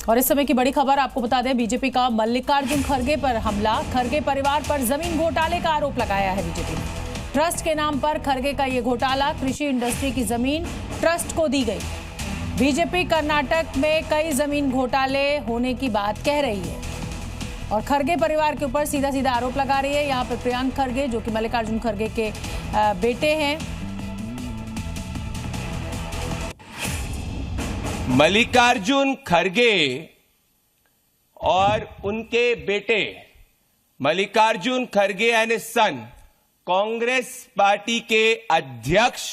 और इस समय की बड़ी खबर आपको बता दें, बीजेपी का मल्लिकार्जुन खड़गे पर हमला। खड़गे परिवार पर जमीन घोटाले का आरोप लगाया है बीजेपी ने। ट्रस्ट के नाम पर खड़गे का ये घोटाला, कृषि इंडस्ट्री की जमीन ट्रस्ट को दी गई। बीजेपी कर्नाटक में कई जमीन घोटाले होने की बात कह रही है और खड़गे परिवार के ऊपर सीधा सीधा आरोप लगा रही है। यहाँ पर प्रियांक खड़गे जो कि मल्लिकार्जुन खड़गे के बेटे हैं। मल्लिकार्जुन खड़गे और उनके बेटे मल्लिकार्जुन खड़गे and his son Congress party के अध्यक्ष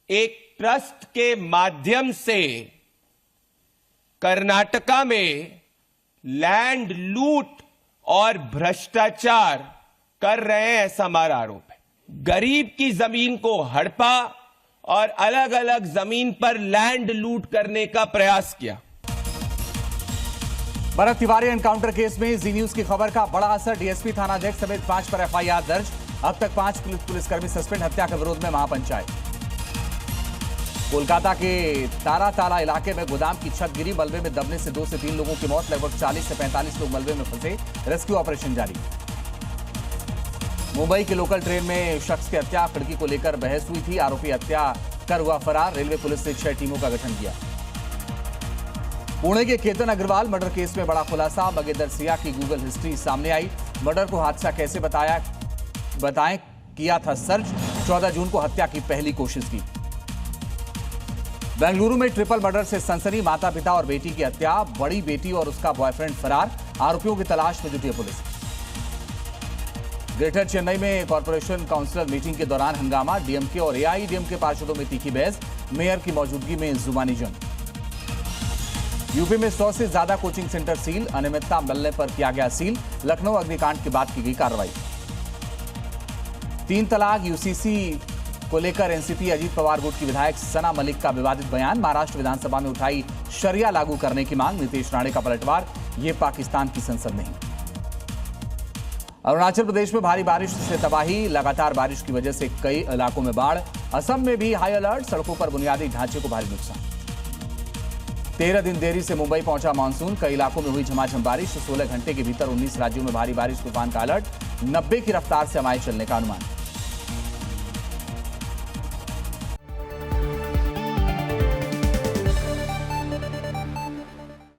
एक ट्रस्ट के माध्यम से कर्नाटका में लैंड लूट और भ्रष्टाचार कर रहे हैं, ऐसा हमारा आरोप है। गरीब की जमीन को हड़पा और अलग अलग जमीन पर लैंड लूट करने का प्रयास किया। भरत तिवारी एनकाउंटर केस में जी न्यूज की खबर का बड़ा असर। डीएसपी थाना अध्यक्ष समेत 5 पर एफआईआर दर्ज। अब तक 5 पुलिसकर्मी सस्पेंड। हत्या के विरोध में महापंचायत। कोलकाता के ताराताला इलाके में गोदाम की छत गिरी। मलबे में दबने से 2 से 3 लोगों की मौत। लगभग 40 से 45 लोग मलबे में फंसे। रेस्क्यू ऑपरेशन जारी। मुंबई की लोकल ट्रेन में शख्स की हत्या। खिड़की को लेकर बहस हुई थी। आरोपी हत्या कर हुआ फरार। रेलवे पुलिस ने 6 टीमों का गठन किया। पुणे के केतन अग्रवाल मर्डर केस में बड़ा खुलासा। मगेंदर सिंह की गूगल हिस्ट्री सामने आई। मर्डर को हादसा कैसे बताएं, किया था सर्च। 14 जून को हत्या की पहली कोशिश की। बेंगलुरु में ट्रिपल मर्डर से सनसनी। माता पिता और बेटी की हत्या। बड़ी बेटी और उसका बॉयफ्रेंड फरार। आरोपियों की तलाश में जुटी है पुलिस। ग्रेटर चेन्नई में कॉर्पोरेशन काउंसिलर मीटिंग के दौरान हंगामा। डीएमके और एआईडीएमके पार्षदों में तीखी बहस। मेयर की मौजूदगी में जुबानी जंग। यूपी में 100 से ज्यादा कोचिंग सेंटर सील। अनियमितता मिलने पर किया गया सील। लखनऊ अग्निकांड के बाद की गई कार्रवाई। 3 तलाक यूसीसी को लेकर एनसीपी अजीत पवार गुट की विधायक सना मलिक का विवादित बयान। महाराष्ट्र विधानसभा में उठाई शरिया लागू करने की मांग। नीतीश राणे का पलटवार। ये पाकिस्तान की संसद नहीं। अरुणाचल प्रदेश में भारी बारिश से तबाही। लगातार बारिश की वजह से कई इलाकों में बाढ़। असम में भी हाई अलर्ट। सड़कों पर बुनियादी ढांचे को भारी नुकसान। 13 दिन देरी से मुंबई पहुंचा मानसून। कई इलाकों में हुई झमाझम बारिश। 16 घंटे के भीतर 19 राज्यों में भारी बारिश तूफान का अलर्ट। 90 की रफ्तार से हवाएं चलने का अनुमान।